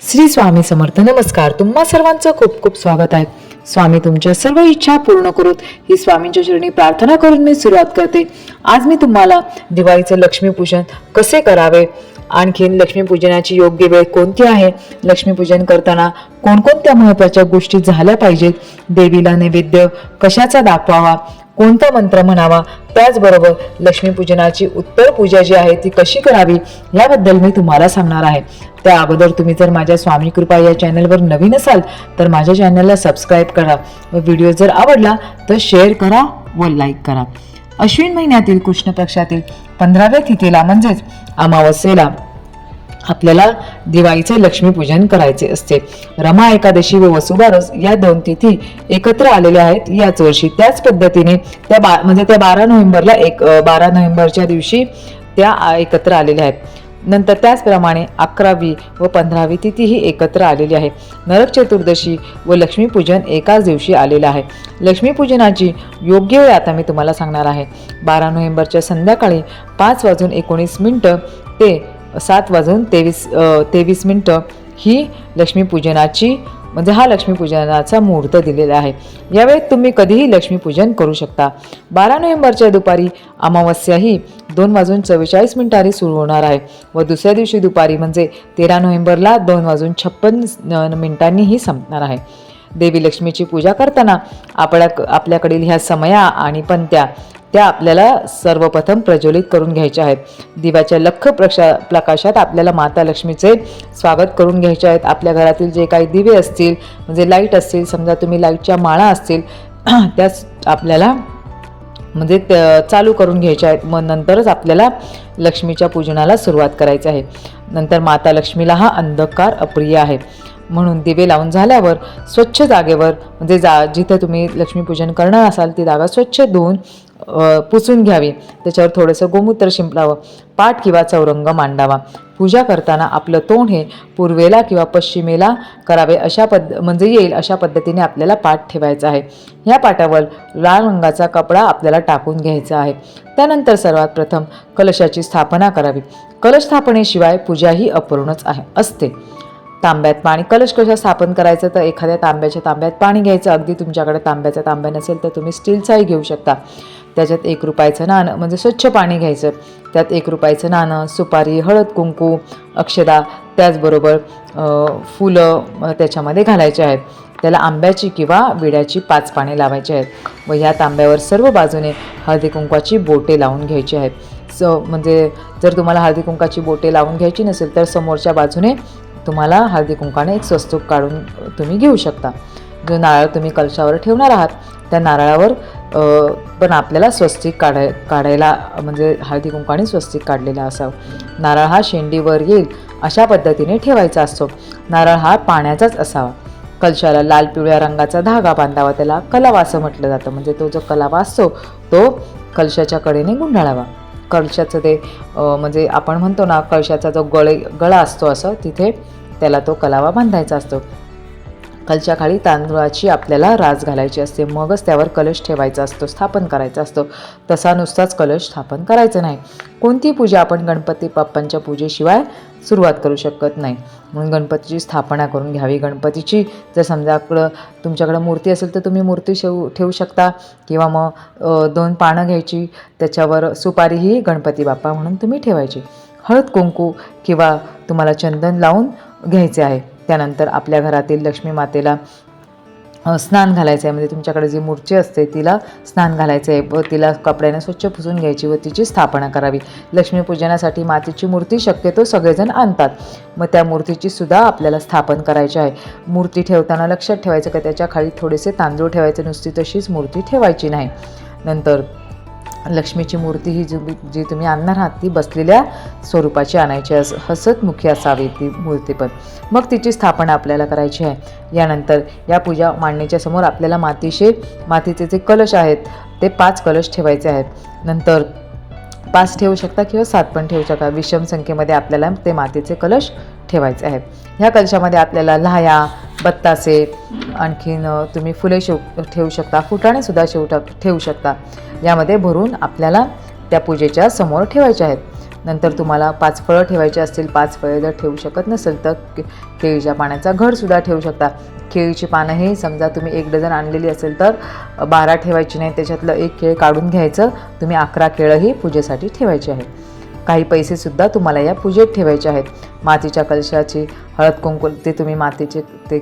श्री स्वामी समर्थ. नमस्कार. तुम्हा सर्वांचं खूप खूप स्वागत आहे. स्वामी तुमच्या सर्व इच्छा पूर्ण करूत ही स्वामींच्या चरणी प्रार्थना करून मी सुरुवात करते. आज मी तुम्हाला दिवाळीचं लक्ष्मीपूजन कसे करावे, आणखीन लक्ष्मीपूजनाची योग्य वेळ कोणती आहे, लक्ष्मीपूजन करताना कोणकोणत्या महत्त्वाच्या गोष्टी झाल्या पाहिजेत, देवीला नैवेद्य कशाचा दाखवावा, कोणता मंत्र म्हणावा, त्याचबरोबर लक्ष्मीपूजनाची उत्तर पूजा जी आहे ती कशी करावी याबद्दल मी तुम्हाला सांगणार आहे. त्या अगोदर तुम्ही जर माझ्या स्वामी कृपा या चॅनलवर नवीन असाल तर माझ्या चॅनलला सबस्क्राईब करा व व्हिडिओ जर आवडला तर शेअर करा व लाईक करा. अश्विन महिन्यातील कृष्ण पक्षातील 15व्या तिथीला म्हणजेच अमावस्येला आपल्याला दिवाळीचे लक्ष्मीपूजन करायचे असते. रमा एकादशी व वसुबारस या दोन तिथी एकत्र आलेल्या आहेत याच वर्षी. त्याच पद्धतीने त्या 12 नोव्हेंबरला 12 नोव्हेंबरच्या दिवशी त्या एकत्र आलेल्या आहेत. नंतर त्याचप्रमाणे 11वी व 15वी तिथी ही एकत्र आलेली आहे. नरक चतुर्दशी व लक्ष्मीपूजन एकाच दिवशी आलेलं आहे. लक्ष्मीपूजनाची योग्य वेळ आता मी तुम्हाला सांगणार आहे. 12 नोव्हेंबरच्या संध्याकाळी 5:19 ते 7:23 ही लक्ष्मीपूजनाची हा लक्ष्मीपूजनाचा मुहूर्त दिलेला आहे. यावेळेत तुम्ही कधीही लक्ष्मीपूजन करू शकता. 12 नोव्हेंबरच्या दुपारी अमावस्या ही 2:44 सुरू होणार आहे व दुसऱ्या दिवशी दुपारी 13 नोव्हेंबरला 2:56 ही संपणार आहे. देवी लक्ष्मीची पूजा करताना आपल्याकडील ह्या समया आणि पंत्या त्या आपल्याला सर्वप्रथम प्रज्वलित करून घ्यायच्या आहेत. दिव्याच्या लख्ख प्रकाशात आपल्याला माता लक्ष्मीचे स्वागत करून घ्यायचे आहेत. आपल्या घरातील जे काही दिवे असतील लाईट असतील, समजा तुम्ही लाईटच्या माळा असतील त्याच आपल्याला चालू करून घ्यायच्या आहेत. मग नंतरच आपल्याला लक्ष्मीच्या पूजनाला सुरुवात करायची आहे. नंतर माता लक्ष्मीला हा अंधकार अप्रिय आहे म्हणून दिवे लावून झाल्यावर स्वच्छ जागेवर जिथे तुम्ही लक्ष्मीपूजन करणार असाल ती जागा स्वच्छ धुवून पुसून घ्यावी. त्याच्यावर थोडंसं गोमूत्र शिंपडावं. पाट किंवा चौरंग मांडावा. पूजा करताना आपलं तोंड हे पूर्वेला किंवा पश्चिमेला करावे येईल अशा पद्धतीने आपल्याला पाट ठेवायचा आहे. या पाटावर लाल रंगाचा कपडा आपल्याला टाकून घ्यायचा आहे. त्यानंतर सर्वात प्रथम कलशाची स्थापना करावी. कलश स्थापनेशिवाय पूजा ही अपूर्णच असते. तांब्यात पाणी. कलश कशा स्थापन करायचं तर एखाद्या तांब्याच्या तांब्यात पाणी घ्यायचं. अगदी तुमच्याकडे तांब्याचा तांब्या नसेल तर तुम्ही स्टीलचाही घेऊ शकता. त्याच्यात 1 रुपयाचं नाणं स्वच्छ पाणी घ्यायचं. त्यात 1 रुपयाचं नाणं, सुपारी, हळद कुंकू, अक्षदा, त्याचबरोबर फुलं त्याच्यामध्ये घालायचे आहेत. त्याला आंब्याची किंवा विड्याची 5 पाने लावायची आहेत व ह्या तांब्यावर सर्व बाजूने हळदी कुंकवाची बोटे लावून घ्यायची आहेत. जर तुम्हाला हळदी कुंकाची बोटे लावून घ्यायची नसेल तर समोरच्या बाजूने तुम्हाला हळदी कुंकाने एक स्वस्तिक काढून तुम्ही घेऊ शकता. जो नारळ तुम्ही कलशावर ठेवणार आहात त्या नारळावर पण आपल्याला स्वस्तिक काढायला हळदी कुंकाने स्वस्तिक काढलेला असावं. नारळ हा शेंडीवर येईल अशा पद्धतीने ठेवायचा असतो. नारळ हा पाण्याचाच असावा. कलशाला लाल पिवळ्या रंगाचा धागा बांधावा. त्याला कलावा असं म्हटलं जातं. तो जो कलावा असतो तो कलशाच्या कडेने गुंडाळावा. कलशाचं ते आपण म्हणतो ना कलशाचा जो गळा असतो असं तिथे त्याला तो कलावा बांधायचा असतो. कलशाखाली तांदूळाची आपल्याला रास घालायची असते. मगच त्यावर कलश ठेवायचा असतो, स्थापन करायचा असतो. तसा नुसताच कलश स्थापन करायचं नाही. कोणती पूजा आपण गणपती बाप्पांच्या पूजेशिवाय सुरुवात करू शकत नाही. म्हणून गणपतीची स्थापना करून घ्यावी. गणपतीची जर समजा तुमच्याकडे मूर्ती असेल तर तुम्ही मूर्ती ठेवू शकता किंवा मग 2 पानं घ्यायची. त्याच्यावर सुपारी ही गणपती बाप्पा म्हणून तुम्ही ठेवायची. हळद कुंकू किंवा तुम्हाला चंदन लावून घ्यायचे आहे. त्यानंतर आपल्या घरातील लक्ष्मी मातेला स्नान घालायचं आहे. तुमच्याकडे जी मूर्ती असते तिला स्नान घालायचं आहे व तिला कपड्याने स्वच्छ पुसून घ्यायची व तिची स्थापना करावी. लक्ष्मीपूजनासाठी मातीची मूर्ती शक्यतो सगळेजण आणतात. मग त्या मूर्तीची सुद्धा आपल्याला स्थापन करायची आहे. मूर्ती ठेवताना लक्षात ठेवायचं की त्याच्या खाली थोडेसे तांदूळ ठेवायचे. नुसती तशीच मूर्ती ठेवायची नाही. नंतर लक्ष्मीची मूर्ती ही जी तुम्ही आणणार आहात ती बसलेल्या स्वरूपाची आणायची. हसतमुखी असावी ती मूर्ती पण. मग तिची स्थापना आपल्याला करायची आहे. यानंतर या पूजा मांडणीच्या समोर आपल्याला मातीचे जे कलश आहेत ते 5 कलश ठेवायचे आहेत. नंतर 5 ठेवू शकता किंवा 7 पण ठेवू शकता. विषम संख्येमध्ये आपल्याला ते मातीचे कलश ठेवायचे आहेत. ह्या कलशामध्ये आपल्याला लाह्या, बत्तासे, आणखीन तुम्ही फुले ठेवू शकता. फुटाणेसुद्धा ठेवू शकता. यामध्ये भरून आपल्याला त्या पूजेच्या समोर ठेवायचे आहेत. नंतर तुम्हाला 5 फळं ठेवायची असतील, 5 फळे जर ठेवू शकत नसेल तर केळीच्या पाण्याचा घडसुद्धा ठेवू शकता. केळीची पानं हे समजा तुम्ही 1 डझन आणलेली असेल तर 12 ठेवायची नाही, त्याच्यातलं 1 केळ काढून घ्यायचं. तुम्ही 11 केळं ही पूजेसाठी ठेवायची आहे. काही पैसेसुद्धा तुम्हाला या पूजेत ठेवायचे आहेत. मातीच्या कलशाची हळद कुंकू, ते तुम्ही मातीचे ते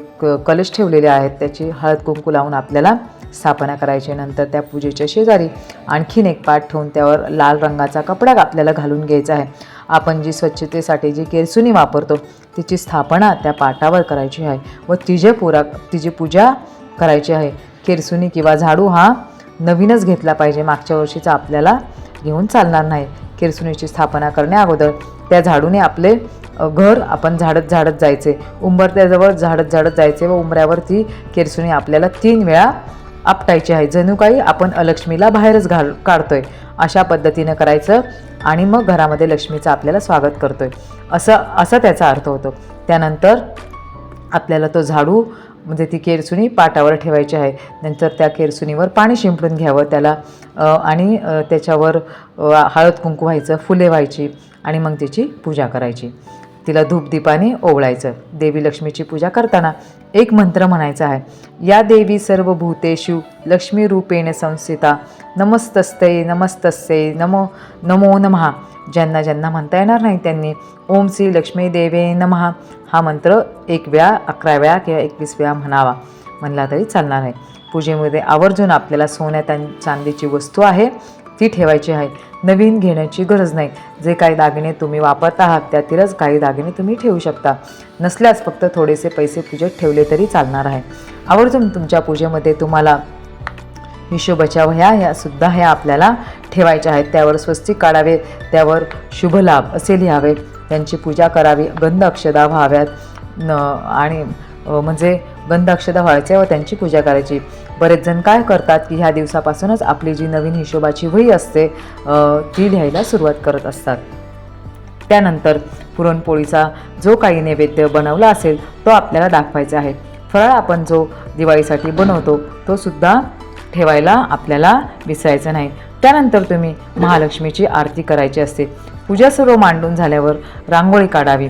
कलश ठेवलेले आहेत त्याची हळद कुंकू लावून आपल्याला स्थापना करायची. नंतर त्या पूजेच्या शेजारी आणखीन एक पाट ठेवून त्यावर लाल रंगाचा कपडा आपल्याला घालून घ्यायचा आहे. आपण जी स्वच्छतेसाठी जी केरसुणी वापरतो तिची स्थापना त्या पाटावर करायची आहे व तिची पूजा करायची आहे. केरसुणी किंवा झाडू हा नवीनच घेतला पाहिजे, मागच्या वर्षीचा आपल्याला घेऊन चालणार नाही. केरसुणीची स्थापना करण्या अगोदर त्या झाडूने आपले घर आपण झाडत जायचे, उंबरत्याजवळ झाडत जायचे व उंबऱ्यावर ती केरसुणी आपल्याला 3 वेळा आपटायची आहे. जणू काही आपण अलक्ष्मीला बाहेरच काढतोय अशा पद्धतीनं करायचं आणि मग घरामध्ये लक्ष्मीचं आपल्याला स्वागत करतोय असं त्याचा अर्थ होतो. त्यानंतर आपल्याला तो झाडू म्हणजे ती केरसुणी पाटावर ठेवायची आहे. नंतर त्या केरसुणीवर पाणी शिंपडून घ्यावं त्याला आणि त्याच्यावर हळद कुंकू व्हायचं, फुले व्हायची आणि मग तिची पूजा करायची. तिला धूपदीपाने ओवळायचं. देवी लक्ष्मीची पूजा करताना एक मंत्र म्हणायचा आहे. या देवी सर्व भूतेषु लक्ष्मी रूपेण संस्थिता नमस्तस्यै नमस्तस्यै नमो नमः. ज्यांना म्हणता येणार नाही त्यांनी ओम श्री लक्ष्मी देवे नमः हा मंत्र 1 वेळा, 11 वेळा किंवा 21 वेळा म्हणावा. म्हणला तरी चालणार आहे. पूजेमध्ये आवर्जून आपल्याला सोन्या चांदीची वस्तू आहे ती ठेवायची आहे. नवीन घेण्याची गरज नाही. जे काही दागिने तुम्ही वापरत आहात त्यातीलच काही दागिने तुम्ही ठेवू शकता. नसल्यास फक्त थोडेसे पैसे पूजेत ठेवले तरी चालणार आहे. आवर्जून तुमच्या पूजेमध्ये तुम्हाला हिशोबाच्या वह्या ह्या आपल्याला ठेवायच्या आहेत. त्यावर स्वस्तिक काढावे, त्यावर शुभ लाभ असे लिहावे, त्यांची पूजा करावी. गंध अक्षदा व्हाव्यात आणि म्हणजे गंध अक्षदा व्हायच्या व त्यांची पूजा करायची. बरेच जण काय करतात की ह्या दिवसापासूनच आपली जी नवीन हिशोबाची वही असते ती लिहायला सुरुवात करत असतात. त्यानंतर पुरणपोळीचा जो काही नैवेद्य बनवला असेल तो आपल्याला दाखवायचा आहे. फराळ आपण जो दिवाळीसाठी बनवतो तो सुद्धा ठेवायला आपल्याला विसरायचं नाही. त्यानंतर तुम्ही महालक्ष्मीची आरती करायची असते. पूजा सर्व मांडून झाल्यावर रांगोळी काढावी.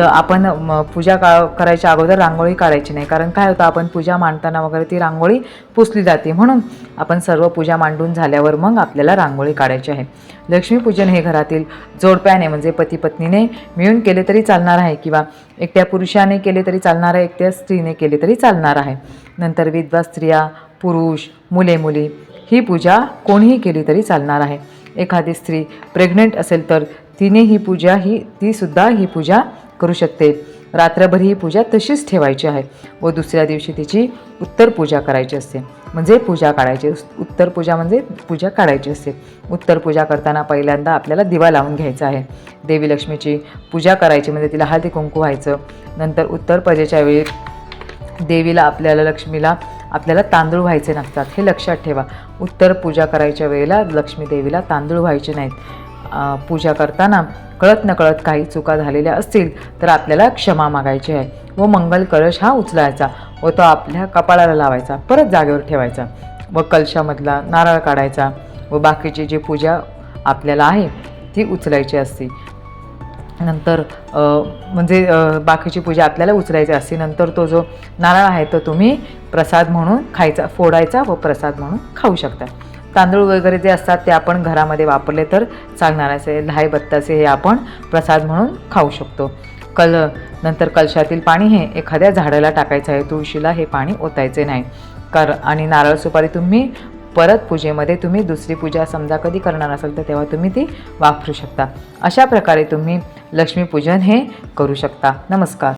आपण पूजा करायच्या अगोदर रांगोळी काढायची नाही, कारण काय होतं आपण पूजा मांडताना वगैरे ती रांगोळी पुसली जाते. म्हणून आपण सर्व पूजा मांडून झाल्यावर मग आपल्याला रांगोळी काढायची आहे. लक्ष्मीपूजन हे घरातील जोडप्याने म्हणजे पती पत्नीने मिळून केले तरी चालणार आहे किंवा एकट्या पुरुषाने केले तरी चालणार आहे, एकट्या स्त्रीने केले तरी चालणार आहे. नंतर विधवा स्त्रिया, पुरुष, मुली ही पूजा कोणीही केली तरी चालणार आहे. एखादी स्त्री प्रेग्नेंट असेल तर तिने ती सुद्धा ही पूजा करू शकते. रात्रभर ही पूजा तशीच ठेवायची आहे व दुसऱ्या दिवशी तिची उत्तर पूजा करायची असते. म्हणजे पूजा काढायची. उत्तर पूजा म्हणजे पूजा काढायची असते. उत्तर पूजा करताना पहिल्यांदा आपल्याला दिवा लावून घ्यायचा आहे. देवी लक्ष्मीची पूजा करायची म्हणजे तिला हळदी कुंकू व्हायचं. नंतर उत्तर पूजेच्या वेळी देवीला लक्ष्मीला आपल्याला तांदूळ व्हायचे नसतात, हे लक्षात ठेवा. उत्तर पूजा करायच्या वेळेला लक्ष्मी देवीला तांदूळ व्हायचे नाहीत. पूजा करताना कळत नकळत काही चुका झालेल्या असतील तर आपल्याला क्षमा मागायची आहे व मंगल कलश हा उचलायचा व तो आपल्या कपाळाला लावायचा, परत जागेवर ठेवायचा व कलशामधला नारळ काढायचा व बाकीची जी पूजा आपल्याला आहे ती उचलायची असते. नंतर बाकीची पूजा आपल्याला उचलायची असते. नंतर तो जो नारळ आहे तो तुम्ही प्रसाद म्हणून खायचा, फोडायचा व प्रसाद म्हणून खाऊ शकता. तांदूळ वगैरे जे असतात ते आपण घरामध्ये वापरले तर चालणार असे. लहाई बत्तासे हे आपण प्रसाद म्हणून खाऊ शकतो. नंतर कलशातील पाणी हे एखाद्या झाडाला टाकायचं आहे. तुळशीला हे पाणी ओतायचे नाही. आणि नारळ सुपारी तुम्ही परत पूजेमध्ये तुम्ही दुसरी पूजा समजा कधी करणार असाल तर तेव्हा तुम्ही ती वापरू शकता. अशा प्रकारे तुम्ही लक्ष्मीपूजन हे करू शकता. नमस्कार.